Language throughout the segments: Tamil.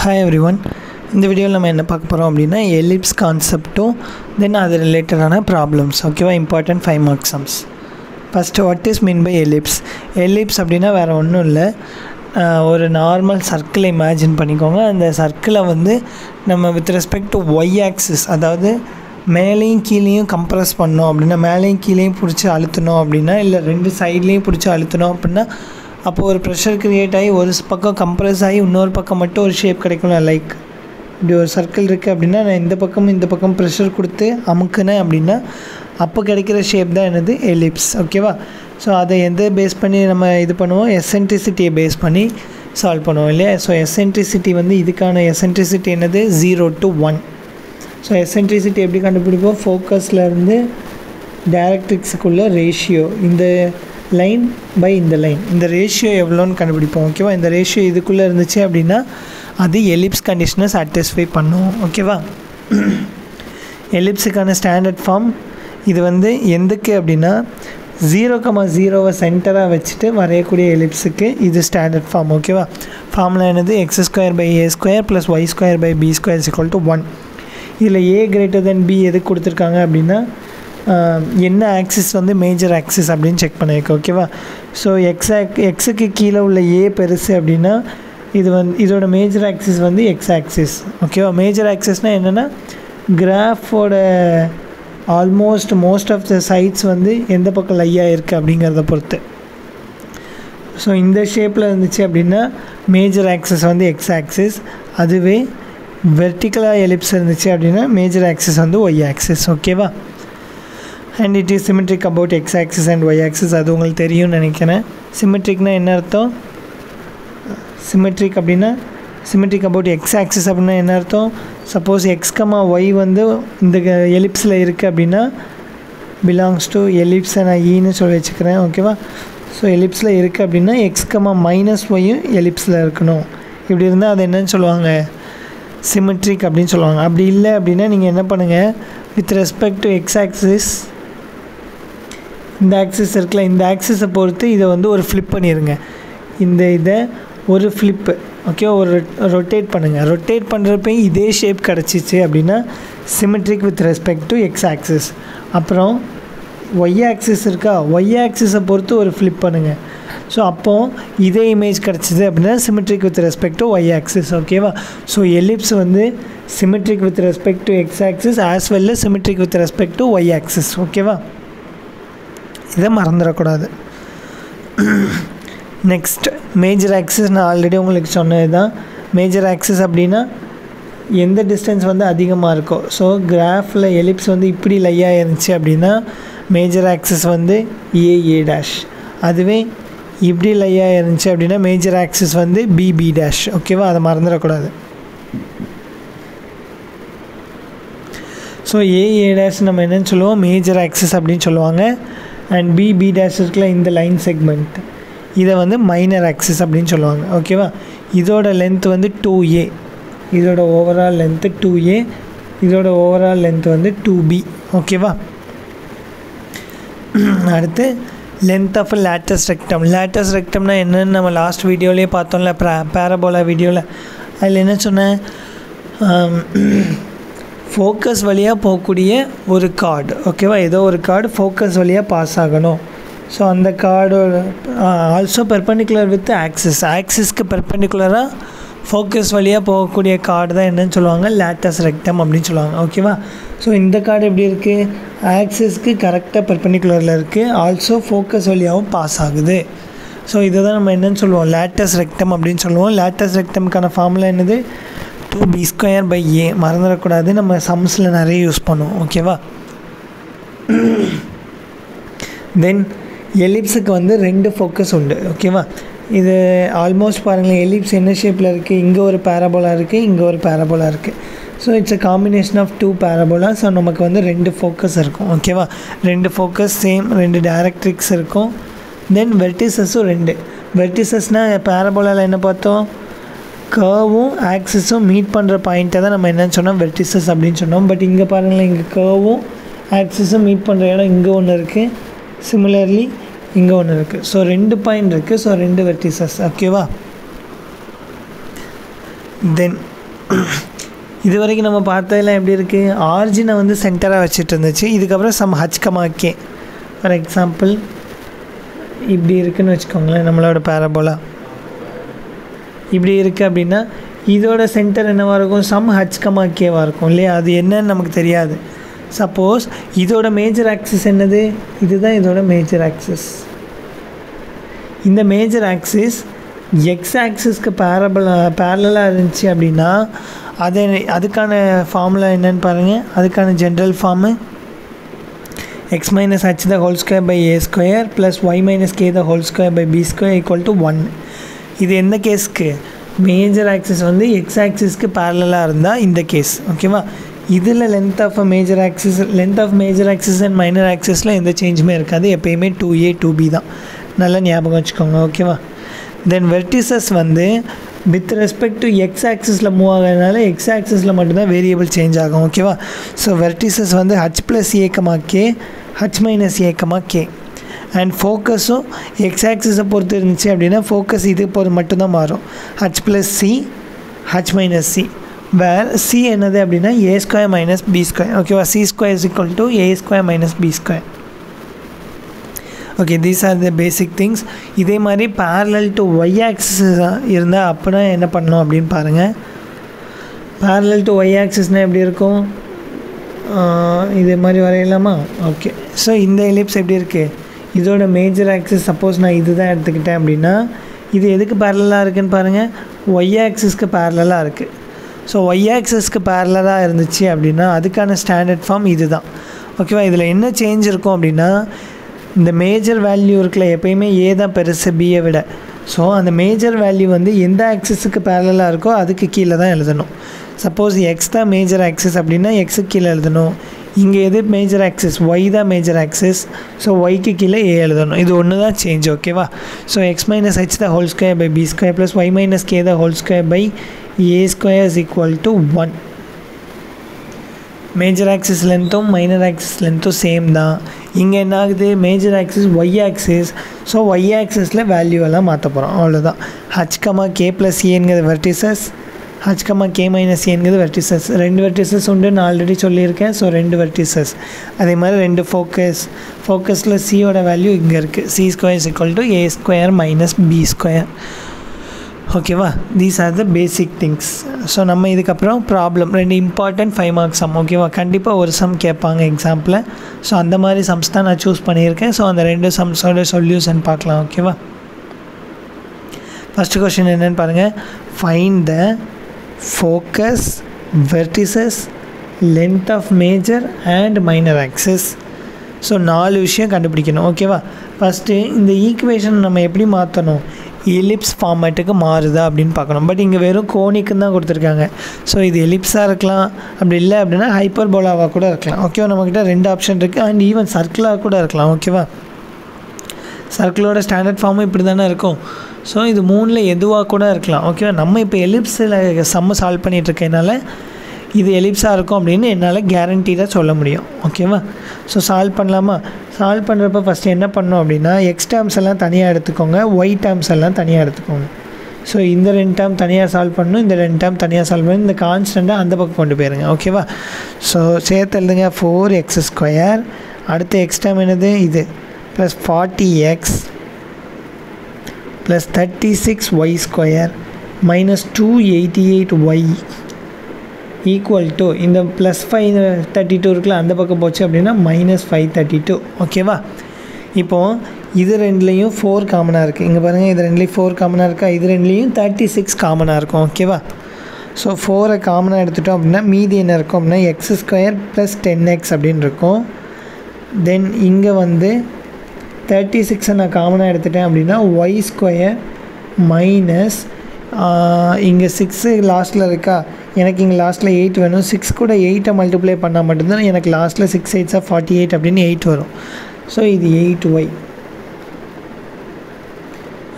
Hi everyone. இந்த வீடியோவில் நம்ம என்ன பார்க்க போகிறோம் அப்படின்னா எலிப்ஸ் கான்செப்ட்டும் தென் அது ரிலேட்டடான ப்ராப்ளம்ஸ் ஓகேவா important 5 mark sums. First what is mean by ellipse? Ellipse அப்படின்னா வேறு ஒன்றும் இல்லை, ஒரு நார்மல் சர்க்கிளை இமேஜின் பண்ணிக்கோங்க. அந்த சர்க்கிளை வந்து நம்ம with respect to y axis, அதாவது மேலேயும் கீழேயும் கம்ப்ரஸ் பண்ணோம் அப்படின்னா, மேலேயும் கீழேயும் பிடிச்சி அழுத்தணும் அப்படின்னா, இல்லை ரெண்டு சைட்லேயும் பிடிச்சி அழுத்தணும் அப்படின்னா, அப்போது ஒரு ப்ரெஷர் க்ரியேட் ஆகி ஒரு பக்கம் கம்ப்ரஸ் ஆகி இன்னொரு பக்கம் மட்டும் ஒரு ஷேப் கிடைக்கணும். லைக் இப்படி ஒரு சர்க்கிள் இருக்குது அப்படின்னா, நான் இந்த பக்கம் ப்ரெஷர் கொடுத்து அமுக்குனேன் அப்படின்னா அப்போ கிடைக்கிற ஷேப் தான் என்னது எலிப்ஸ் ஓகேவா. ஸோ அதை எதை பேஸ் பண்ணி நம்ம இது பண்ணுவோம், எசென்ட்ரிசிட்டியை பேஸ் பண்ணி சால்வ் பண்ணுவோம் இல்லையா. ஸோ எசென்ட்ரிசிட்டி வந்து இதுக்கான எசென்ட்ரிசிட்டி என்னது 0 to 1. ஸோ எசென்ட்ரிசிட்டி எப்படி கண்டுபிடிப்போம், ஃபோக்கஸ்லேருந்து டைரக்ட்ரிக்ஸுக்குள்ள ரேஷியோ, இந்த லைன் பை இந்த லைன், இந்த ரேஷியோ எவ்வளோன்னு கண்டுபிடிப்போம் ஓகேவா. இந்த ரேஷியோ இதுக்குள்ளே இருந்துச்சு அப்படின்னா அது எலிப்ஸ் கண்டிஷனை சாட்டிஸ்ஃபை பண்ணும் ஓகேவா. எலிப்ஸுக்கான ஸ்டாண்டர்ட் ஃபார்ம் இது வந்து எதுக்கு அப்படின்னா 0,0 சென்டராக வச்சுட்டு வரையக்கூடிய எலிப்ஸுக்கு இது ஸ்டாண்டர்ட் ஃபார்ம் ஓகேவா. ஃபார்முலா என்னது, x² + y² + b² = 1. இதில் a > b எதுக்கு கொடுத்துருக்காங்க அப்படின்னா, என்ன ஆக்சிஸ் வந்து மேஜர் ஆக்சிஸ் அப்படின்னு செக் பண்ணியிருக்கோம் ஓகேவா. ஸோ எக்ஸுக்கு கீழே உள்ள ஏ பெருசு அப்படின்னா இது வந்து இதோட மேஜர் ஆக்சிஸ் வந்து எக்ஸ் ஆக்சிஸ் ஓகேவா. மேஜர் ஆக்சிஸ்னால் என்னென்னா கிராஃபோட மோஸ்ட் ஆஃப் த சைட்ஸ் வந்து எந்த பக்கம் லையாக இருக்குது அப்படிங்கிறத பொறுத்து. ஸோ இந்த ஷேப்பில் இருந்துச்சு அப்படின்னா மேஜர் ஆக்சிஸ் வந்து எக்ஸ் ஆக்சிஸ், அதுவே வெர்டிக்கலாக எலிப்ஸ் இருந்துச்சு அப்படின்னா மேஜர் ஆக்சிஸ் வந்து ஒய் ஆக்சிஸ் ஓகேவா. And it is symmetric about x axis and y axis, அது உங்களுக்கு தெரியும்னு நினைக்கிறேன். சிமெட்ரிக்னால் என்ன அர்த்தம், சிமெட்ரிக் அப்படின்னா சிமெட்ரிக் அபவுட் எக்ஸ் ஆக்சிஸ் அப்படின்னா என்ன அர்த்தம், சப்போஸ் எக்ஸ், ஒய் வந்து இந்த எலிப்ஸில் இருக்குது அப்படின்னா பிலாங்ஸ் டு எலிப்ஸை நான் ஈன்னு சொல்லி வச்சுக்கிறேன் ஓகேவா. ஸோ எலிப்ஸில் இருக்குது அப்படின்னா எக்ஸ், ஒய்யும் எலிப்ஸில் இருக்கணும். இப்படி இருந்தால் அது என்னன்னு சொல்லுவாங்க, சிமெட்ரிக் அப்படின்னு சொல்லுவாங்க. அப்படி இல்லை அப்படின்னா நீங்கள் என்ன பண்ணுங்கள், with respect to x axis, இந்த ஆக்சிஸ் இருக்குல்ல, இந்த ஆக்சிஸை பொறுத்து இதை வந்து ஒரு ஃப்ளிப் பண்ணிடுங்க. இதை ஒரு ஃப்ளிப்பு ஓகே, ஒரு ரொட்டேட் பண்ணுங்கள். ரொட்டேட் பண்ணுறப்ப இதே ஷேப் கிடச்சிச்சு அப்படின்னா symmetric with respect to x axis. அப்புறம் ஒய் ஆக்சிஸ் இருக்கா, ஒய் ஆக்சிஸை பொறுத்து ஒரு ஃப்ளிப் பண்ணுங்கள். ஸோ அப்போது இதே இமேஜ் கிடச்சிது அப்படின்னா symmetric with respect to y axis ஓகேவா. ஸோ எலிப்ஸ் வந்து symmetric with respect to x axis as well as symmetric with respect to y axis ஓகேவா. இதை மறந்துடக்கூடாது. நெக்ஸ்ட் மேஜர் ஆக்சிஸ், நான் ஆல்ரெடி உங்களுக்கு சொன்னது தான். மேஜர் ஆக்சிஸ் அப்படின்னா எந்த டிஸ்டன்ஸ் வந்து அதிகமாக இருக்கோ, ஸோ கிராஃபில் எலிப்ஸ் வந்து இப்படி லையாக இருந்துச்சு அப்படின்னா மேஜர் ஆக்சிஸ் வந்து a அதுவே இப்படி லையாக இருந்துச்சு அப்படின்னா மேஜர் ஆக்சிஸ் வந்து b ஓகேவா. அதை மறந்துடக்கூடாது. ஸோ a நம்ம என்னென்னு சொல்லுவோம், மேஜர் ஆக்சிஸ் அப்படின்னு சொல்லுவாங்க. அண்ட் b இருக்குல்ல, இந்த லைன் செக்மெண்ட், இதை வந்து மைனர் ஆக்சிஸ் அப்படின்னு சொல்லுவாங்க ஓகேவா. இதோட லென்த் வந்து 2a, இதோட ஓவரால் லென்த்து 2a, இதோட ஓவரால் லென்த் வந்து 2b ஓகேவா. அடுத்து length of latus rectum. Latus ரெக்டம்னா என்னென்னு நம்ம லாஸ்ட் வீடியோலேயே பார்த்தோம்ல, பேரபோலா வீடியோவில். அதில் என்ன சொன்னேன், ஃபோக்கஸ் வழியாக போகக்கூடிய ஒரு கார்டு ஓகேவா. ஏதோ ஒரு கார்டு ஃபோக்கஸ் வழியாக பாஸ் ஆகணும். ஸோ அந்த கார்டோட ஆல்சோ பெர்பெண்டிகுலர் வித் ஆக்சிஸ்க்கு பெர்பெண்டிகுலராக ஃபோக்கஸ் வழியாக போகக்கூடிய கார்டு தான் என்னன்னு சொல்லுவாங்க, லேட்டஸ்ட் ரெக்டம் அப்படின்னு சொல்லுவாங்க ஓகேவா. ஸோ இந்த கார்டு எப்படி இருக்குது, ஆக்சிஸ்க்கு கரெக்டாக பெர்பெண்டிகுலரில் இருக்குது, ஆல்சோ ஃபோக்கஸ் வழியாகவும் பாஸ் ஆகுது. ஸோ இதை தான் நம்ம என்னென்னு சொல்லுவோம், லேட்டஸ்ட் ரெக்டம் அப்படின்னு சொல்லுவோம். லேட்டஸ்ட் ரெக்டமுக்கான ஃபார்முலா என்னது, 2b²/a. மறந்துடக்கூடாது, நம்ம சம்ஸில் நிறைய யூஸ் பண்ணுவோம் ஓகேவா. தென் எலிப்ஸுக்கு வந்து 2 ஃபோக்கஸ் உண்டு ஓகேவா. இது ஆல்மோஸ்ட் பாருங்களேன், எலிப்ஸ் என்ன ஷேப்பில் இருக்குது, இங்கே ஒரு பேரபோலா இருக்குது, இங்கே ஒரு பேரபோலா இருக்குது. So it's a combination of 2 parabola. So நமக்கு வந்து 2 ஃபோக்கஸ் இருக்கும் ஓகேவா. 2 ஃபோக்கஸ் சேம் 2 டைரக்ட்ரிக்ஸ் இருக்கும். தென் வெர்டிசஸும் 2. வெர்டிசஸ்னால் பேரபோலாவில் என்ன பார்த்தோம், கர்வும் ஆக்சிஸும் மீட் பண்ணுற பாயிண்ட்டை தான் நம்ம என்னென்னு சொன்னோம், வெர்டிசஸ் அப்படின்னு சொன்னோம். பட் இங்கே பாருங்களேன், இங்கே கர்வும் ஆக்சிஸும் மீட் பண்ணுற இடம் இங்கே ஒன்று இருக்குது, சிமிலர்லி இங்கே ஒன்று இருக்குது. ஸோ 2 பாயிண்ட் இருக்குது, ஸோ 2 வெர்டிசஸ் ஓகேவா. தென் இது வரைக்கும் நம்ம பார்த்ததெல்லாம் எப்படி இருக்குது, ஆரிஜினை வந்து சென்டராக வச்சுட்டு இருந்துச்சு. இதுக்கப்புறம் some h comma k. For example இப்படி இருக்குதுன்னு வச்சுக்கோங்களேன், நம்மளோட பேரபோலா இப்படி இருக்குது அப்படின்னா இதோட சென்டர் என்னவாக இருக்கும், சம் ஹச் கமா கேவாக இருக்கும் இல்லையா. அது என்னன்னு நமக்கு தெரியாது. சப்போஸ் இதோட மேஜர் ஆக்சிஸ் என்னது, இதுதான் இதோட மேஜர் ஆக்சிஸ். இந்த மேஜர் ஆக்சிஸ் எக்ஸ் ஆக்சிஸ்க்கு பேரலாக இருந்துச்சு அப்படின்னா அதுக்கான ஃபார்முலா என்னன்னு பாருங்கள். அதுக்கான general form x minus h the whole square by a square plus y minus k the whole square by b square equal to 1. இது எந்த கேஸ்க்கு, மேஜர் ஆக்சிஸ் வந்து எக்ஸ் ஆக்சிஸ்க்கு பேரலாக இருந்தால் இந்த கேஸ். ஓகேவா. இதில் length of major axis and minor ஆக்சிஸில் எந்த சேஞ்சுமே இருக்காது. எப்பயுமே 2a 2b தான். நல்லா ஞாபகம் வச்சுக்கோங்க. ஓகேவா. தென் வெர்டிசஸ் வந்து வித் ரெஸ்பெக்ட் டு எக்ஸ் ஆக்சிஸில் மூவ் ஆகிறதுனால எக்ஸ் ஆக்சிஸில் மட்டும்தான் வேரியபிள் சேஞ்ச் ஆகும். ஓகேவா. ஸோ வெர்டிசஸ் வந்து h + a, k, h - a, k. And ஃபோக்கஸும் எக்ஸ் ஆக்சிஸை பொறுத்து இருந்துச்சு அப்படின்னா ஃபோக்கஸ் இது மட்டும்தான் மாறும், h + c, h - c. வேர் c என்னது அப்படின்னா a² - b². ஓகேவா. c² = a² - b². Okay, these are the basic things. இதே மாதிரி பேரலல் டு ஒய் ஆக்சிஸ் இருந்தால் அப்படின்னா என்ன பண்ணணும் அப்படின்னு பாருங்கள். பேரலல் டு ஒய் ஆக்சிஸ்னால் எப்படி இருக்கும், இதே மாதிரி வரையலாமா. ஓகே. ஸோ இந்த எலிப்ஸ் எப்படி இருக்குது, இதோட மேஜர் ஆக்சிஸ் சப்போஸ் நான் இது தான் எடுத்துக்கிட்டேன் அப்படின்னா இது எதுக்கு பேரலாக இருக்குதுன்னு பாருங்கள், ஒய் ஆக்சிஸ்க்கு பேரலாக இருக்குது. ஸோ ஒய் ஆக்சிஸ்க்கு பேரலாக இருந்துச்சு அப்படின்னா அதுக்கான ஸ்டாண்டர்ட் ஃபார்ம் இது தான். ஓகேவா. இதில் என்ன சேஞ்ச் இருக்கும் அப்படின்னா இந்த மேஜர் வேல்யூ இருக்குல்ல, எப்போயுமே ஏ தான் பெருசு பியை விட. ஸோ அந்த மேஜர் வேல்யூ வந்து எந்த ஆக்சிஸுக்கு பேரலாக இருக்கோ அதுக்கு கீழே தான் எழுதணும். சப்போஸ் எக்ஸ் தான் மேஜர் ஆக்சிஸ் அப்படின்னா எக்ஸுக்கு கீழே எழுதணும். இங்கே எது மேஜர் ஆக்சிஸ், ஒய் தான் மேஜர் ஆக்சிஸ். ஸோ ஒய்க்கு கீழே ஏ எழுதணும். இது ஒன்று தான் சேஞ்ச். ஓகேவா. So x - h the whole square by b square plus y - k the whole square by a square is equal to 1. Major axis லென்த்தும் மைனர் ஆக்சிஸ் லென்த்தும் சேம் தான். இங்கே என்ன ஆகுது, major axis y axis. So y ஆக்சிஸில் வேல்யூ எல்லாம் மாற்ற போகிறோம், அவ்வளோதான். h, k + a vertices, h, k - a vertices. 2 vertices உண்டு, நான் ஆல்ரெடி சொல்லியிருக்கேன். So 2 vertices. அதே மாதிரி 2 ஃபோக்கஸில் சியோட வேல்யூ இங்கே இருக்குது, c² = a² - b². ஓகேவா. These are the basic things. So நம்ம இதுக்கப்புறம் ப்ராப்ளம் 2 இம்பார்ட்டண்ட் 5 மார்க்ஸ் சம். ஓகேவா. கண்டிப்பாக ஒரு சம் கேட்பாங்க எக்ஸாம்பிள். ஸோ அந்த மாதிரி சம்ஸ் தான் நான் சூஸ் பண்ணியிருக்கேன். ஸோ அந்த 2 சம்ஸோட சொல்யூஷன் பார்க்கலாம். ஓகேவா. ஃபஸ்ட்டு கொஸ்டின் என்னென்னு பாருங்கள். Find the focus, vertices, length of major and minor axis. So 4 விஷயம் கண்டுபிடிக்கணும். ஓகேவா. ஃபஸ்ட்டு இந்த ஈக்குவேஷன் நம்ம எப்படி மாற்றணும், எலிப்ஸ் ஃபார்மேட்டுக்கு மாறுதா அப்படின்னு பார்க்கணும். பட் இங்கே வெறும் கோனிக்குன்னு தான் கொடுத்துருக்காங்க. ஸோ இது எலிப்ஸாக இருக்கலாம், அப்படி இல்லை அப்படின்னா ஹைப்பர்போலாவாக கூட இருக்கலாம். ஓகேவா. நம்மக்கிட்ட 2 ஆப்ஷன் இருக்குது. அண்ட் ஈவன் சர்க்கிளாக கூட இருக்கலாம். ஓகேவா. சர்க்கிளோட ஸ்டாண்டர்ட் ஃபார்மும் இப்படி தானே இருக்கும். ஸோ இது 3ல் எதுவாக கூட இருக்கலாம். ஓகேவா. நம்ம இப்போ எலிப்ஸில் சம்ம சால்வ் பண்ணிகிட்ருக்கனால இது எலிப்ஸாக இருக்கும் அப்படின்னு என்னால் கேரண்டீடாக சொல்ல முடியும். ஓகேவா. ஸோ சால்வ் பண்ணலாமா. சால்வ் பண்ணுறப்ப ஃபஸ்ட்டு என்ன பண்ணோம் அப்படின்னா எக்ஸ் டேர்ம்ஸ் எல்லாம் தனியாக எடுத்துக்கோங்க, ஒய் டேர்ம்ஸ் எல்லாம் தனியாக எடுத்துக்கோங்க. ஸோ இந்த 2 டேர்ம் தனியாக சால்வ் பண்ணணும், இந்த 2 டேர்ம் தனியாக சால்வ் பண்ணணும். இந்த கான்ஸ்டண்ட்டாக அந்த பக்கம் கொண்டு போயிருங்க. ஓகேவா. ஸோ சேர்த்து எழுதுங்க. 4x². அடுத்து எக்ஸ் டேர்ம் என்னது, இது plus 40x plus 36y² minus 288y equal to இந்த ப்ளஸ் 532 இருக்குல்ல, அந்த பக்கம் போச்சு அப்படின்னா மைனஸ் 532. ஓகேவா. இப்போது இது 2லேயும் 4 காமனாக இருக்குது. இங்கே பாருங்கள், இது 2லேயும் 4 காமனாக இருக்கா, இது 2லேயும் 36 காமனாக இருக்கும். ஓகேவா. ஸோ 4 காமனாக எடுத்துட்டோம் அப்படின்னா மீதி என்ன இருக்கும் அப்படின்னா x² + 10x அப்படின்னு இருக்கும். தென் இங்கே வந்து 36 நான் காமனாக எடுத்துட்டேன் அப்படின்னா y² மைனஸ் இங்கே 6 லாஸ்ட்டில் இருக்கா, எனக்கு இங்கே லாஸ்ட்டில் 8 வேணும். 6 கூட 8 மல்டிப்ளை பண்ணால் மட்டும்தான் எனக்கு லாஸ்ட்டில் 6 8 48 அப்படின்னு 8 வரும். ஸோ இது 8y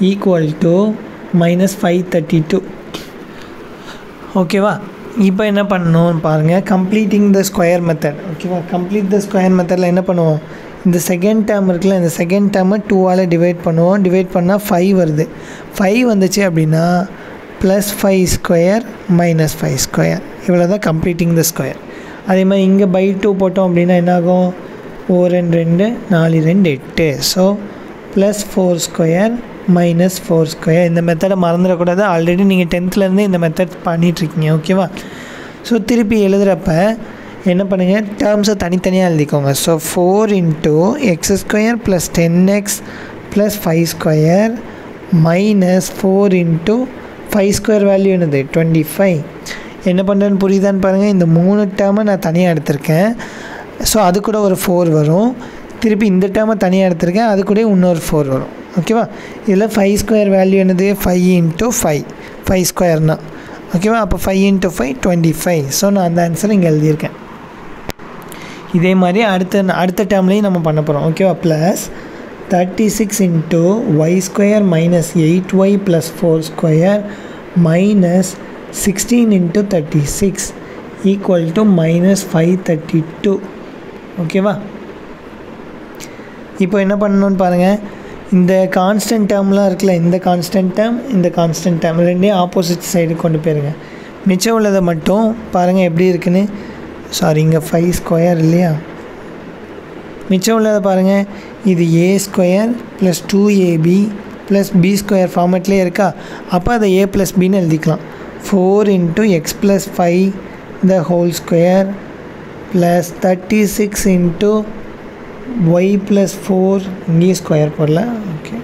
ஈக்குவல் டு மைனஸ் 532. ஓகேவா. இப்போ என்ன பண்ணணும் பாருங்கள், கம்ப்ளீட்டிங் த ஸ்கொயர் மெத்தட். ஓகேவா. கம்ப்ளீட் த ஸ்கொயர் மெத்தடில் என்ன பண்ணுவோம், இந்த செகண்ட் டேர்ம் இருக்குல்ல, இந்த செகண்ட் டேர்மை 2ஆல் டிவைட் பண்ணுவோம். டிவைட் பண்ணால் 5 வருது. 5 வந்துச்சு அப்படின்னா ப்ளஸ் 5 ஸ்கொயர் மைனஸ் 5 ஸ்கொயர், இவ்வளோ தான் கம்ப்ளீட்டிங் த ஸ்கொயர். அதே மாதிரி இங்கே பை 2 போட்டோம் அப்படின்னா என்னாகும், 4 2 4 2 8. So plus 4 square minus 4 square. இந்த மெத்தடை மறந்துடக்கூடாது. ஆல்ரெடி நீங்கள் 10th இந்த மெத்தட் பண்ணிகிட்ருக்கீங்க. ஓகேவா? ஸோ திருப்பி எழுதுகிறப்ப என்ன பண்ணுங்கள், டேர்ம்ஸை தனித்தனியாக எழுதிக்கோங்க. So 4 into X square plus 10x plus 5 square minus 4 into 5 square value என்னது 25. என்ன பண்ணுறேன்னு புரியுதான்னு பாருங்கள். இந்த 3 டேர்மை நான் தனியாக எடுத்திருக்கேன். ஸோ அது கூட ஒரு 4 வரும். திருப்பி இந்த டேர்மை தனியாக எடுத்திருக்கேன், அது கூட இன்னொரு 4 வரும். ஓகேவா? இதில் 5 ஸ்கொயர் வேல்யூ என்னது 5 இன்ட்டு 5 ஸ்கொயர்னால். ஓகேவா? அப்போ 5 இன்ட்டு 5 25. ஸோ நான் அந்த ஆன்சர் இங்கே எழுதியிருக்கேன். இதே மாதிரி அடுத்த டேர்ம்லேயும் நம்ம பண்ண போகிறோம். ஓகேவா? Plus 36 into y square minus 8y plus 4 square minus 16 into 36 equal to minus 532. ஓகேவா? இப்போ என்ன பண்ணணும்னு பாருங்கள். இந்த கான்ஸ்டன்ட் டேர்ம்லாம் இருக்குல்ல, இந்த கான்ஸ்டன்ட் டேர்ம் ரெண்டையும் ஆப்போசிட் சைடு கொண்டு போயிருங்க. மிச்சம் உள்ளதை மட்டும் பாருங்கள் எப்படி இருக்குன்னு. சாரி, இங்கே 5 ஸ்கொயர் இல்லையா, மிச்சம் உள்ளதை பாருங்கள். இது a square plus 2ab plus b square ஃபார்மேட்லேயே இருக்கா. அப்போ அதை a ப்ளஸ் பின்னு எழுதிக்கலாம். 4 into x plus 5 the whole square plus 36 into y plus 4, இங்கேயும் ஸ்கொயர் போடல. Okay,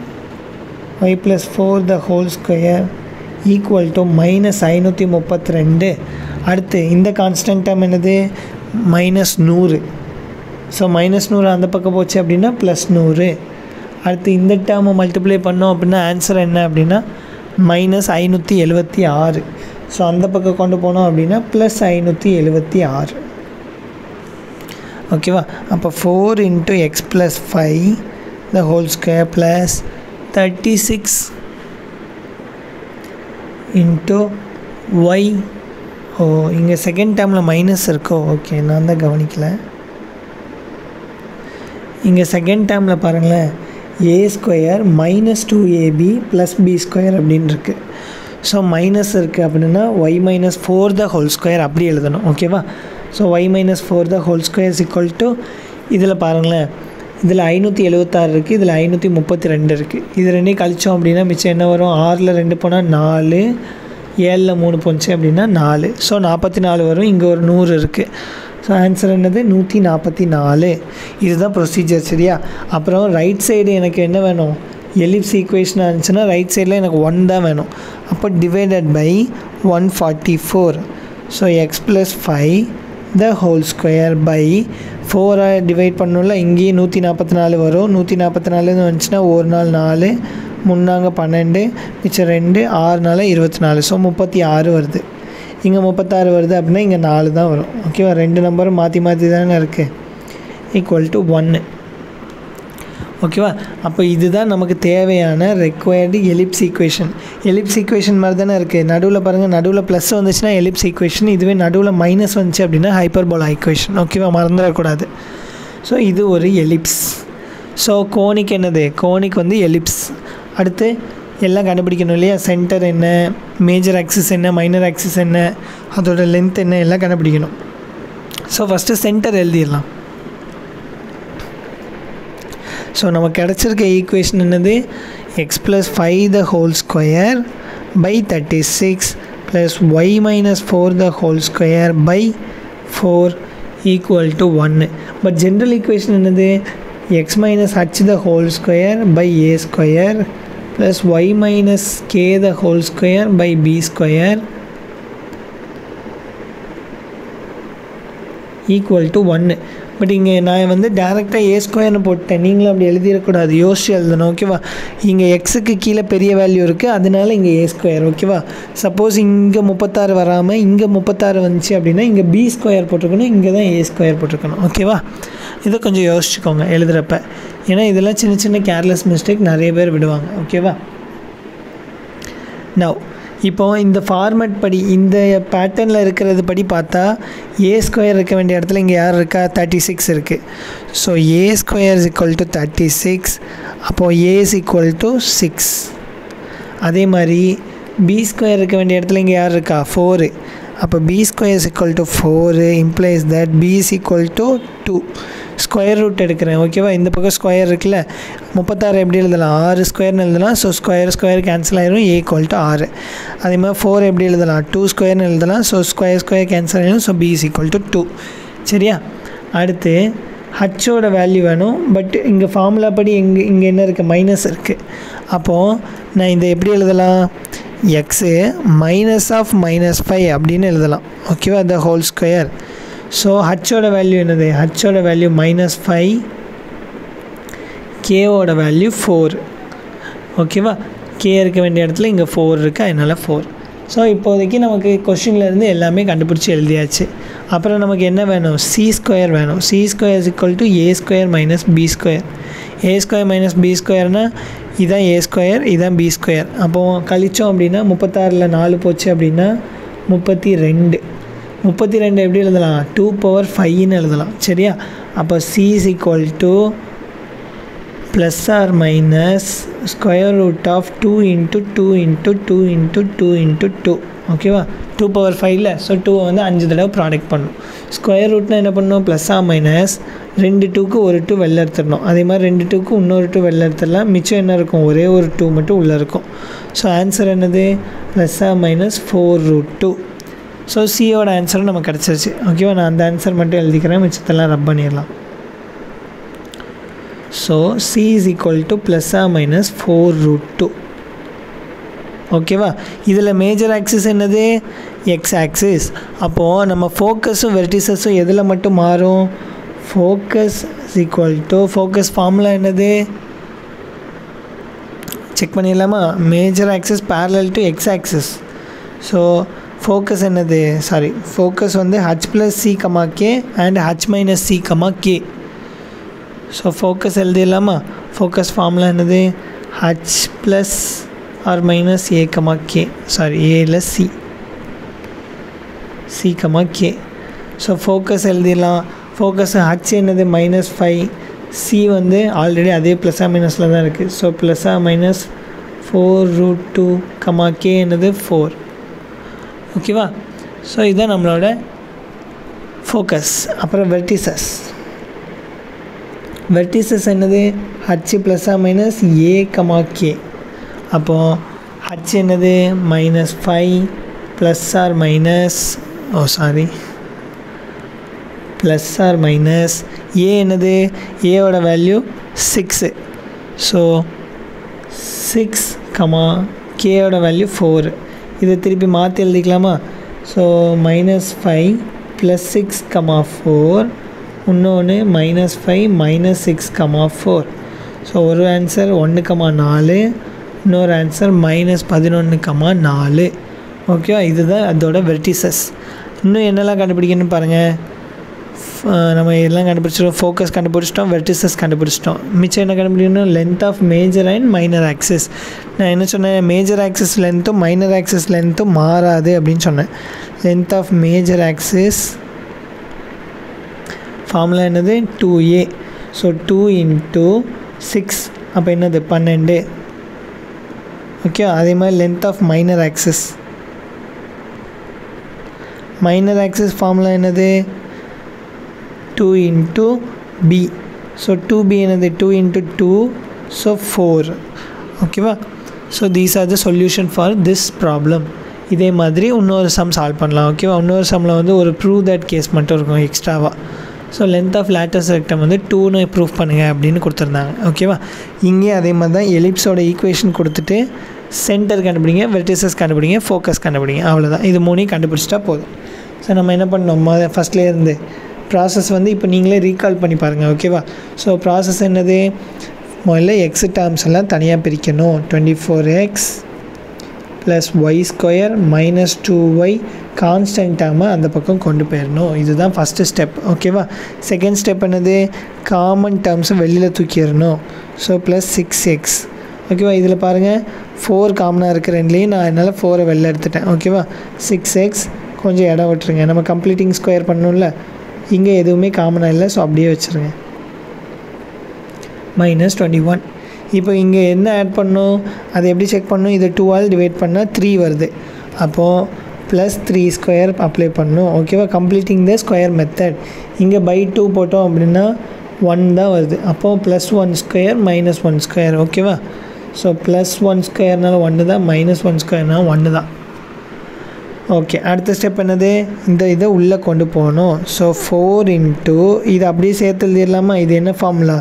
y plus 4 the whole square equal to minus 532. அடுத்து இந்த கான்ஸ்டன்ட் டேர்ம் என்னது மைனஸ் 100. ஸோ மைனஸ் 100 அந்த பக்கம் போச்சு அப்படின்னா ப்ளஸ் 100. அடுத்து இந்த டேர்மை மல்டிப்ளை பண்ணோம் அப்படின்னா ஆன்சர் என்ன அப்படின்னா மைனஸ் 576. ஸோ அந்த பக்கம் கொண்டு போனோம் அப்படின்னா ப்ளஸ் 576. ஓகேவா? அப்போ 4 into x plus 5 the whole square plus 36 into y. ஓ, இங்கே செகண்ட் டேர்மில் மைனஸ் இருக்கோ. ஓகே, நான் தான் கவனிக்கல. இங்கே செகண்ட் டேர்மில் பாருங்களேன், a square minus 2ab plus b square அப்படின்னு இருக்குது. ஸோ மைனஸ் இருக்குது அப்படின்னா y minus 4 the whole square அப்படி எழுதணும். ஓகேவா? So y minus 4 the whole square equal to, இதில் பாருங்களேன், இதில் 576 இருக்குது, இதில் 532 இருக்குது. இது ரெண்டையும் கழித்தோம் அப்படின்னா மிச்சம் என்ன வரும், 6ல் 2 போனால் 4, 7ல் 3 போச்சு அப்படின்னா 4. ஸோ 44 வரும். இங்கே ஒரு 100 இருக்குது. ஸோ ஆன்சர் என்னது 144. இதுதான் ப்ரொசீஜர். சரியா? அப்புறம் ரைட் சைடு எனக்கு என்ன வேணும், எலிப்ஸ் ஈக்குவேஷனாக இருந்துச்சுன்னா ரைட் சைடில் எனக்கு 1 தான் வேணும். அப்போ divided by 144. So x plus 5 the whole square by 4 divide பண்ணணும்ல, இங்கேயும் 144 வரும். 144 வந்துச்சுன்னா ஒரு நாள் 4, 3 நாங்க 12, மிச்சம் 2, 6 நாள் 24. ஸோ 36 வருது. இங்கே 36 வருது அப்படின்னா இங்கே 4 தான் வரும். ஓகேவா? 2 நம்பரும் மாற்றி தானே இருக்குது. Equal to 1. ஓகேவா? அப்போ இதுதான் நமக்கு தேவையான required ellipse equation. Ellipse equation மாதிரி தானே இருக்குது. நடுவில் பாருங்கள், நடுவில் ப்ளஸ் வந்துச்சுன்னா எலிப்ஸ் ஈக்குவேஷன், இதுவே நடுவில் மைனஸ் வந்துச்சு அப்படின்னா ஹைப்பர்போலா ஈக்குவேஷன். ஓகேவா? மறந்துடக்கூடாது. ஸோ இது ஒரு எலிப்ஸ். ஸோ கோனிக் என்னது, கோனிக் எலிப்ஸ். அடுத்து எல்லாம் கண்டுபிடிக்கணும் இல்லையா, சென்டர் என்ன, மேஜர் ஆக்சிஸ் என்ன, மைனர் ஆக்சிஸ் என்ன, அதோட லென்த் என்ன, எல்லாம் கண்டுபிடிக்கணும். ஸோ ஃபஸ்ட்டு சென்டர் எழுதிடலாம். ஸோ நமக்கு கிடச்சிருக்க ஈக்குவேஷன் என்னது, x plus 5 the whole square by 36 plus y minus 4 the whole square by 4 equal to 1. But general equation என்னது, x minus h the whole square by a square plus y minus k the whole square by b square equal to 1. But இங்கே நான் டேரெக்டாக ஏ ஸ்கொயர்னு போட்டேன். நீங்களும் அப்படி எழுதிடக்கூடாது, யோசிச்சு எழுதணும். ஓகேவா? இங்கே எக்ஸுக்கு கீழே பெரிய வேல்யூ இருக்குது, அதனால இங்கே ஏ ஸ்கொயர். ஓகேவா? சப்போஸ் இங்கே 36 வராமல் இங்கே 36 வந்துச்சு அப்படின்னா இங்கே பி ஸ்கொயர் போட்டிருக்கணும், இங்கே தான் ஏ ஸ்கொயர் போட்டிருக்கணும். ஓகேவா? இதை கொஞ்சம் யோசிச்சுக்கோங்க எழுதுகிறப்ப. ஏன்னா இதெல்லாம் சின்ன சின்ன கேர்லெஸ் மிஸ்டேக் நிறைய பேர் விடுவாங்க. ஓகேவா? நவ் இப்போது இந்த ஃபார்மேட் படி, இந்த பேட்டர்னில் இருக்கிறது படி பார்த்தா ஏ ஸ்கொயர் இருக்க வேண்டிய இடத்துல இங்கே யார் இருக்கா, 36 இருக்குது. So A square is equal to 36. அப்போது ஏ இஸ் ஈக்குவல் டு 6. அதே மாதிரி பி ஸ்கொயர் இருக்க வேண்டிய இடத்துல இங்கே யார் இருக்கா 4 அப்போ b square is equal to 4 implies that b is equal to 2 square root எடுக்கிறேன் ஓகேவா இந்த பக்கம் ஸ்கொயர் இருக்குல்ல 36 எப்படி எழுதலாம் 6 ஸ்கொயர்னு எழுதலாம் ஸோ ஸ்கொயர் கேன்சல் ஆயிரும் ஏ ஈக்குவல் டு 6 அதே மாதிரி 4 எப்படி எழுதலாம் 2 ஸ்கொயர்னு எழுதலாம் ஸோ ஸ்கொயர் கேன்சல் ஆயிரும் so b is equal to 2 சரியா அடுத்து ஹச்சோட வேல்யூ வேணும் பட் இங்கே ஃபார்முலா படி இங்கே என்ன இருக்குது மைனஸ் இருக்குது அப்போது நான் இதை எப்படி எழுதலாம் எக்ஸு மைனஸ் ஆஃப் -5 அப்படின்னு எழுதலாம் ஓகேவா த ஹோல் ஸ்கொயர் ஸோ ஹச்சோட வேல்யூ என்னது ஹச்சோட வேல்யூ -5 கேவோட வேல்யூ 4 ஓகேவா கே இருக்க வேண்டிய இடத்துல இங்கே 4 இருக்குது அதனால் 4 ஸோ இப்போதைக்கு நமக்கு கொஸ்டின்லேருந்து எல்லாமே கண்டுபிடிச்சி எழுதியாச்சு அப்புறம் நமக்கு என்ன வேணும் சி ஸ்கொயர் வேணும் c square is equal to a square minus b square a square minus b ஸ்கொயர்னால் இதுதான் ஏ ஸ்கொயர் இதுதான் பி ஸ்கொயர் அப்போது கழித்தோம் அப்படின்னா 36ல் 4 போச்சு அப்படின்னா 32 எப்படி எழுதலாம் 2 பவர் 5ன்னு எழுதலாம் சரியா அப்போ c is equal to plus or minus square root of 2 × 2 × 2 × 2 × 2 ஓகேவா 2 பவர் 5ல் ஸோ 2 வந்து 5 தடவை ப்ராடக்ட் பண்ணணும் ஸ்கொயர் ரூட்னா என்ன பண்ணணும் ப்ளஸ் ஆர் மைனஸ் 2 2க்கு ஒரு 2 வெளில எடுத்துடணும் அதே மாதிரி 2 2க்கு இன்னொரு 2 வெளில எடுத்துடலாம் மிச்சம் என்ன இருக்கும் ஒரே ஒரு 2 மட்டும் உள்ளே இருக்கும் ஸோ ஆன்சர் என்னது ப்ளஸ் ஆர் மைனஸ் 4√2 ஸோ சியோட ஆன்சரும் நமக்கு கிடச்சிருச்சு ஓகேவா நான் அந்த ஆன்சர் மட்டும் எழுதிக்கிறேன் மிச்சத்தெல்லாம் ரப் பண்ணிடலாம் so c is equal to plus or minus 4√2 ஓகேவா இதில் மேஜர் ஆக்சிஸ் என்னது எக்ஸ் ஆக்சிஸ் அப்போது நம்ம ஃபோக்கஸும் வெர்டிசஸும் எதில் மட்டும் மாறும் focus is equal to focus formula என்னது செக் பண்ணிடலாமா major axis parallel to x axis so focus என்னது ஃபோக்கஸ் வந்து h + c, k and h - c, k so focus எழுதிடலாமா ஃபோக்கஸ் ஃபார்முலா என்னது h + or minus a, k a இல்லை c k ஸோ ஃபோக்கஸ் எழுதிடலாம் ஃபோக்கஸ் h என்னது -5 c வந்து ஆல்ரெடி அதே ப்ளஸ் ஆர் மைனஸில் தான் இருக்குது so plus or minus 4√2 k என்னது 4 ஓகேவா ஸோ இதுதான் நம்மளோட ஃபோக்கஸ் அப்புறம் வெர்டிசஸ் என்னது h + or minus a, k அப்போது h என்னது -5 plus or minus plus or minus a என்னது ஏவோட வேல்யூ 6 ஸோ 6, கேயோட வேல்யூ 4 இதை திருப்பி மாற்றி எழுதிக்கலாமா ஸோ -5 + 6, 4 இன்னொன்று -5 - 6, 4 ஸோ ஒரு ஆன்சர் 1,4 இன்னொரு ஆன்சர் -11,4 ஓகேவா இதுதான் அதோட வெர்டிசஸ் இன்னும் என்னெல்லாம் கண்டுபிடிக்கணும்னு பாருங்கள் நம்ம எல்லாம் கண்டுபிடிச்சிட்டோம் ஃபோக்கஸ் கண்டுபிடிச்சிட்டோம் வெர்டிசஸ் கண்டுபிடிச்சிட்டோம் மிச்சம் என்ன கண்டுபிடிக்கணும் length of major and minor axis நான் என்ன சொன்னேன் மேஜர் ஆக்சிஸ் லென்த்தும் மைனர் ஆக்சிஸ் லென்த்தும் மாறாது அப்படின்னு சொன்னேன் length of major axis formula என்னது 2a ஸோ 2 × 6 அப்போ என்னது 12 ஓகே அதே மாதிரி length of minor axis formula என்னது 2 × b ஸோ 2b என்னது 2 × 2 ஸோ 4 ஓகேவா so these are the solution for this problem இதே மாதிரி இன்னொரு சம் சால்வ் பண்ணலாம் ஓகேவா இன்னொரு சம்மில் வந்து ஒரு ப்ரூவ் தட் கேஸ் மட்டும் இருக்கும் எக்ஸ்ட்ராவாக so length of latus rectum வந்து 2ன்னு ப்ரூஃப் பண்ணுங்கள் அப்படின்னு கொடுத்துருந்தாங்க ஓகேவா இங்கேயும் அதே மாதிரி தான் எலிப்ஸோட ஈக்குவேஷன் கொடுத்துட்டு சென்டர் கண்டுபிடிங்க வெர்டிசஸ் கண்டுபிடிங்க ஃபோக்கஸ் கண்டுபிடிங்க அவ்வளோதான் இது 3 கண்டுபிடிச்சிட்டா போதும் ஸோ நம்ம என்ன பண்ணோம் ஃபஸ்ட்லேருந்து ப்ராசஸ் வந்து இப்போ நீங்களே ரீகால் பண்ணி பாருங்கள் ஓகேவா ஸோ ப்ராசஸ் என்னது முதல்ல எக்ஸ் டேர்ம்ஸ் எல்லாம் தனியாக பிரிக்கணும் 24x + y² - 2y கான்ஸ்டன்ட் டேர்மை அந்த பக்கம் கொண்டு போயிடணும் இதுதான் ஃபஸ்ட்டு ஸ்டெப் ஓகேவா செகண்ட் ஸ்டெப் என்னது காமன் டேர்ம்ஸை வெளியில் தூக்கிடணும் ஸோ +6x ஓகேவா இதில் பாருங்கள் 4 காமனாக இருக்கிற ரெண்டுலேயும் நான் என்னால் 4 வெளில எடுத்துட்டேன் ஓகேவா 6x கொஞ்சம் இடம் விட்டுருங்க நம்ம கம்ப்ளீட்டிங் ஸ்கொயர் பண்ணணும்ல இங்கே எதுவுமே காமனாக இல்லை ஸோ அப்படியே வச்சுருங்க -21 இப்போ இங்கே என்ன ஆட் பண்ணணும், அதை எப்படி செக் பண்ணணும், இது 2ஆல் டிவைட் பண்ணால் 3 வருது. அப்போது ப்ளஸ் 3 ஸ்கொயர் அப்ளை பண்ணணும். ஓகேவா, கம்ப்ளீட்டிங் த ஸ்கொயர் மெத்தட். இங்கே பை 2 போட்டோம் அப்படின்னா 1 தான் வருது. அப்போது ப்ளஸ் 1 ஸ்கொயர் மைனஸ் 1 ஸ்கொயர். ஓகேவா, ஸோ ப்ளஸ் 1 ஸ்கொயர்னால 1 தான், மைனஸ் 1 ஸ்கொயர்னால 1 தான். ஓகே, அடுத்த ஸ்டெப் என்னது, இந்த இதை உள்ளே கொண்டு போகணும். ஸோ 4 இன்ட்டு இது அப்படியே சேர்த்து எழுதிடலாமா, இது என்ன formula,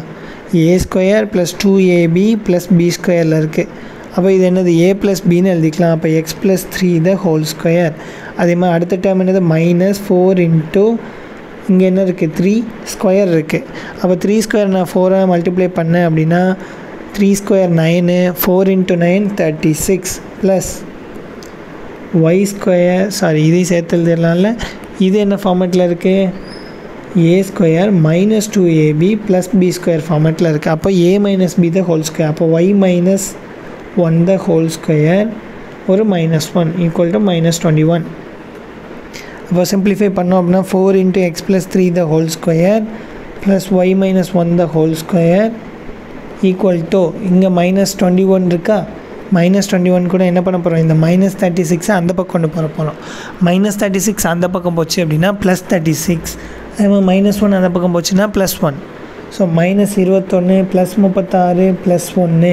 a square plus 2ab plus b ஸ்கொயரில் இருக்குது. அப்போ இது என்னது, ஏ ப்ளஸ் பின்னு எழுதிக்கலாம். அப்போ x plus 3 the whole square. அதே மாதிரி அடுத்த டேர்ம் என்னது, மைனஸ் 4 இன்ட்டு இங்கே என்ன இருக்குது, 3 ஸ்கொயர் இருக்குது. அப்போ 3 ஸ்கொயர் நான் 4 மல்டிப்ளை பண்ணேன் அப்படின்னா 3 square 9, 4 into 9 36 plus y square, இதையும் சேர்த்து எழுதிடலாம்ல. இது என்ன ஃபார்மேட்டில் இருக்குது, a square minus 2ab plus b square ஃபார்மேட்டில் இருக்குது. அப்போ a minus b the whole square. அப்போ y minus 1 the whole square ஒரு மைனஸ் 1 ஈக்குவல் டு மைனஸ் 21. அப்போ சிம்பிளிஃபை பண்ணோம் அப்படின்னா 4 into x plus 3 the whole square plus y minus 1 the whole square equal to இங்கே மைனஸ் 21 இருக்கா, மைனஸ் 21 கூட என்ன பண்ண போகிறோம், இந்த மைனஸ் 36 அந்த பக்கம் கொண்டு போகிறோம். மைனஸ் 36 அந்த பக்கம் போச்சு அப்படின்னா ப்ளஸ் 36, அதே மாதிரி மைனஸ் 1 அந்த பக்கம் போச்சுன்னா plus 1. So minus 21 plus 36 plus 1.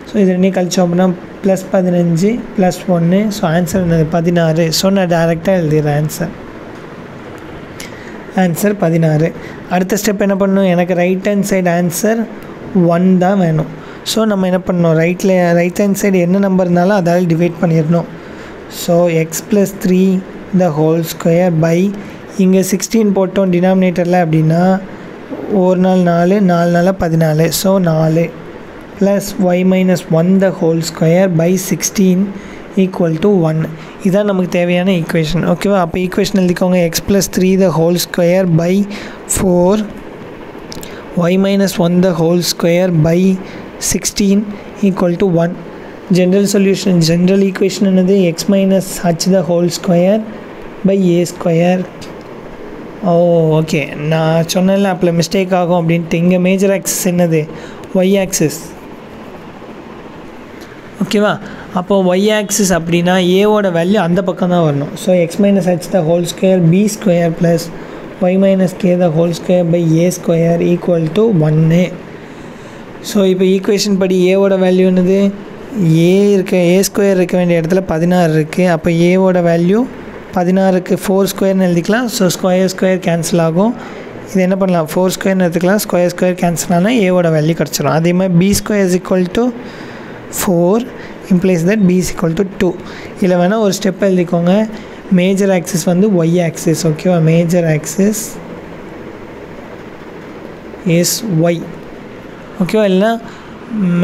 So இது ரெண்டையும் கழிச்சோம் அப்படின்னா ப்ளஸ் 15 ப்ளஸ் 1. ஸோ ஆன்சர் என்னது 16. ஸோ நான் டேரெக்டாக எழுதிடுறேன் ஆன்சர் 16. அடுத்த ஸ்டெப் என்ன பண்ணணும், எனக்கு ரைட் ஹேண்ட் சைடு ஆன்சர் 1 தான் வேணும். ஸோ நம்ம என்ன பண்ணணும், ரைட் ஹேண்ட் சைடு என்ன நம்பர் இருந்தாலும் அதால் டிவைட் பண்ணிடணும். So x plus 3 the whole square by இங்கே 16 போட்டோம் டினாமினேட்டரில் அப்படின்னா ஒரு நாள் 4, 4 நாள் 14. So 4 plus y minus 1 the whole square by 16 equal to 1. இதுதான் நமக்கு தேவையான ஈக்குவேஷன். ஓகேவா, அப்போ ஈக்குவேஷன் எழுதிக்கோங்க, x plus 3 the whole square by 4 y minus 1 the whole square by 16 equal to 1. General solution, general equation என்னது, x minus h the whole square by a square. Okay, நான் சொன்னேன்ல அப்போ மிஸ்டேக் ஆகும் அப்படின்ட்டு. இங்கே மேஜர் ஆக்சிஸ் என்னது, y ஆக்சிஸ். ஓகேவா, அப்போது y ஆக்சிஸ் அப்படின்னா ஏவோட வேல்யூ அந்த பக்கம் தான் வரணும். So x minus h the whole square b square plus y minus k the whole square by a square equal to 1. So இப்போ ஈக்குவேஷன் படி ஏவோட வேல்யூ என்னது, ஏ ஸ்கொயர் இருக்க வேண்டிய இடத்துல 16 இருக்குது. அப்போ ஏவோட வேல்யூ 16க்கு 4 ஸ்கொயர்னு எழுதிக்கலாம். ஸோ ஸ்கொயர் கேன்சல் ஆகும். இது என்ன பண்ணலாம், 4 ஸ்கொயர்னு எடுத்துக்கலாம். ஸ்கொயர் கேன்சல் ஆனால் ஏவோட வேல்யூ கிடச்சிடும். அதே மாதிரி b square is equal to 4 implies that b is equal to 2. இதில் வேணால் ஒரு ஸ்டெப் எழுதிக்கோங்க, மேஜர் ஆக்சிஸ் வந்து ஒய் ஆக்சிஸ். ஓகேவா, மேஜர் ஆக்சிஸ் இஸ் ஒய். ஓகேவா, இல்லைனா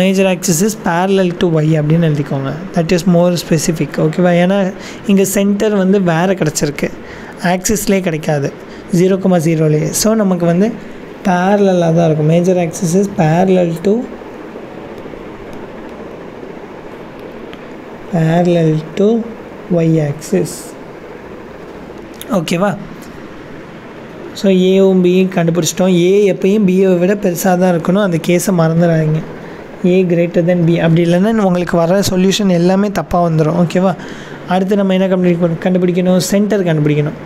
major axis is parallel to y அப்படின்னு எழுதிக்கோங்க. That is more specific. ஓகேவா, ஏன்னா இங்கே சென்டர் வந்து வேறு கிடச்சிருக்கு, ஆக்சிஸ்லேயே கிடைக்காது 0,0லேயே. ஸோ நமக்கு வந்து பேரலாக தான் இருக்கும். Major axis is parallel to y axis. ஓகேவா, ஸோ ஏவும் பியும் கண்டுபிடிச்சிட்டோம். ஏ எப்பயும் பியை விட பெருசாக தான் இருக்கணும், அந்த கேஸை மறந்துடாதீங்க. ஏ கிரேட்டர் தென் பி, அப்படி இல்லைன்னா உங்களுக்கு வர சொல்யூஷன் எல்லாமே தப்பாக வந்துடும். ஓகேவா, அடுத்து நம்ம என்ன கண்டுபிடிக்கணும், சென்டர் கண்டுபிடிக்கணும்.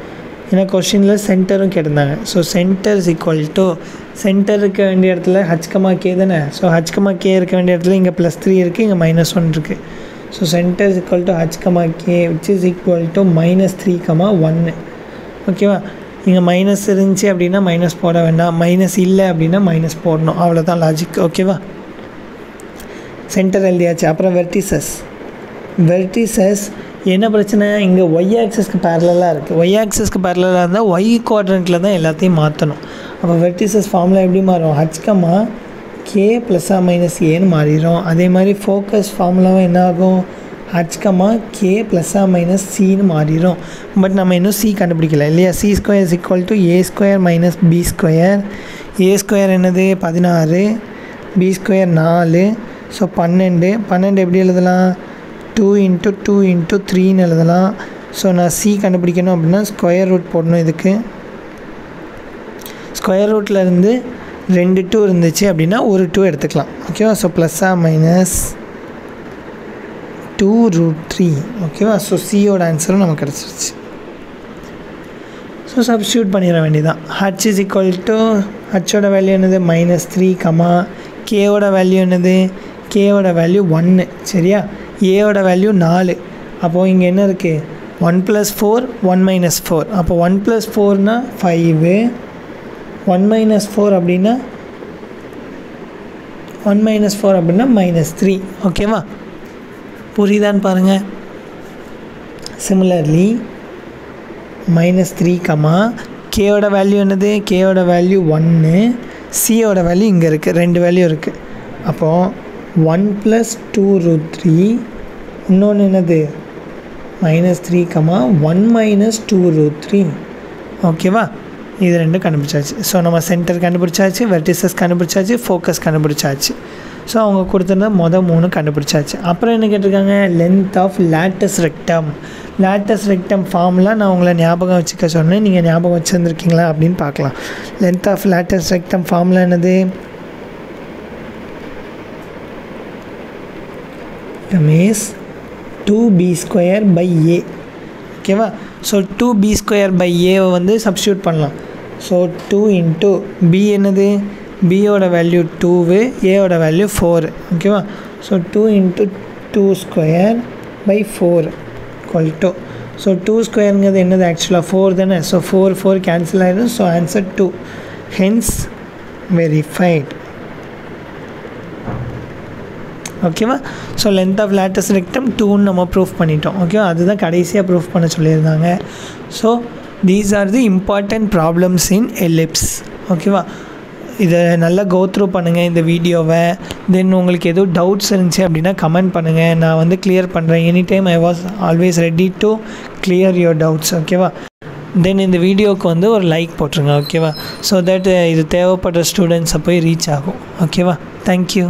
ஏன்னா கொஸ்டினில் சென்டரும் கேட்டிருந்தாங்க. So centre is equal to, centre இருக்க வேண்டிய இடத்துல h,k தானே. ஸோ h,k இருக்க வேண்டிய இடத்துல இங்கே +3 இருக்குது, இங்கே -1 இருக்குது. So centre is equal to h,k which is equal to -3,1. ஓகேவா, இங்கே மைனஸ் இருந்துச்சு அப்படின்னா மைனஸ் போட வேண்டாம், மைனஸ் இல்லை அப்படின்னா மைனஸ் போடணும், அவ்வளோதான் லாஜிக். ஓகேவா, சென்டர் எழுதியாச்சு. அப்புறம் வெர்டிசஸ் என்ன பிரச்சனை, இங்கே ஒய் ஆக்சஸ்க்கு பேரலாக இருக்குது. ஒய் ஆக்சஸ்க்கு பேரலாக இருந்தால் ஒய் குவாட்ரண்ட்டில் தான் எல்லாத்தையும் மாற்றணும். அப்போ வெர்டிசஸ் ஃபார்முலா எப்படி மாறும், h,k ± ஏன்னு மாறிடும். அதே மாதிரி ஃபோக்கஸ் ஃபார்முலாவும் என்ன ஆகும், h,k ± cன்னு மாறிடும். பட் நம்ம இன்னும் சி கண்டுபிடிக்கல இல்லையா. c² = a² - b². a² என்னது 16, b² 4. ஸோ 12 எப்படி எழுதலாம், 2 × 2 × 3ன்னு எழுதலாம். ஸோ நான் சி கண்டுபிடிக்கணும் அப்படின்னா ஸ்கொயர் ரூட் போடணும். இதுக்கு ஸ்கொயர் ரூட்லேருந்து ரெண்டு 2 இருந்துச்சு அப்படின்னா ஒரு 2 எடுத்துக்கலாம். ஓகேவா? ஸோ ப்ளஸ்ஸா மைனஸ் 2√3. ஓகேவா? ஸோ சியோட ஆன்சரும் நமக்கு கிடச்சிருச்சு. ஸோ சப்ஸ்டியூட் பண்ணிட வேண்டியதான். ஹச் இஸ் ஈக்குவல் டு ஹச்சோட வேல்யூ என்னது -3, கேவோட வேல்யூ என்னது, கேவோட வேல்யூ 1. சரியா? ஏவோட வேல்யூ 4. அப்போது இங்கே என்ன இருக்குது, 1 + 4 1 - 4. அப்போ 1 + 4னா 5, 1 - 4 அப்படின்னா 1 - 4 அப்படின்னா -3. ஓகேவா? புரியுதான்னு பாருங்கள். சிமிலர்லி -3, கேவோட வேல்யூ என்னது, கேவோட வேல்யூ 1, சியோட வேல்யூ இங்கே இருக்குது, 2 வேல்யூ இருக்குது. அப்போது 1 + 2√3, இன்னொன்று என்னது -3, 1 - 2√3. ஓகேவா? இது ரெண்டும் கண்டுபிடிச்சாச்சு. ஸோ நம்ம சென்டர் கண்டுபிடிச்சாச்சு, வெர்டிசஸ் கண்டுபிடிச்சாச்சு, ஃபோக்கஸ் கண்டுபிடிச்சாச்சு. ஸோ அவங்க கொடுத்துருந்த 3 கண்டுபிடிச்சாச்சு. அப்புறம் என்ன கேட்டிருக்காங்க, length of latus rectum. Latus rectum formula நான் உங்களை ஞாபகம் வச்சுக்க சொன்னேன், நீங்கள் ஞாபகம் வச்சுருந்துருக்கீங்களா அப்படின்னு பார்க்கலாம். Length of latus rectum formula என்னது, இஸ் 2b²/a. ஓகேவா? ஸோ 2b²/a வந்து சப்ஸ்டியூட் பண்ணலாம். ஸோ 2 × b என்னது, பியோட வேல்யூ 2, ஏவோட வேல்யூ 4. ஓகேவா? ஸோ 2 × 2²/4 = ஸோ 2² என்னது ஆக்சுவலாக 4 தானே. ஸோ 4 கேன்சல் ஆகிடும். So answer 2. Hence verified. ஓகேவா? So length of latus rectum 2ன்னு நம்ம ப்ரூஃப் பண்ணிட்டோம். ஓகேவா? அதுதான் கடைசியாக ப்ரூஃப் பண்ண சொல்லியிருந்தாங்க. So these are the important problems in ellipse. ஓகேவா? இதை நல்லா கோத்ரூ பண்ணுங்கள் இந்த வீடியோவை. தென் உங்களுக்கு எதுவும் டவுட்ஸ் இருந்துச்சு அப்படின்னா கமெண்ட் பண்ணுங்கள், நான் வந்து கிளியர் பண்ணுறேன். Any time I was always ready to clear your doubts. ஓகேவா? தென் இந்த வீடியோவுக்கு வந்து ஒரு லைக் போட்டுருங்க. ஓகேவா? ஸோ தட் இது தேவைப்படுற ஸ்டூடெண்ட்ஸை போய் ரீச் ஆகும். ஓகேவா? தேங்க்யூ.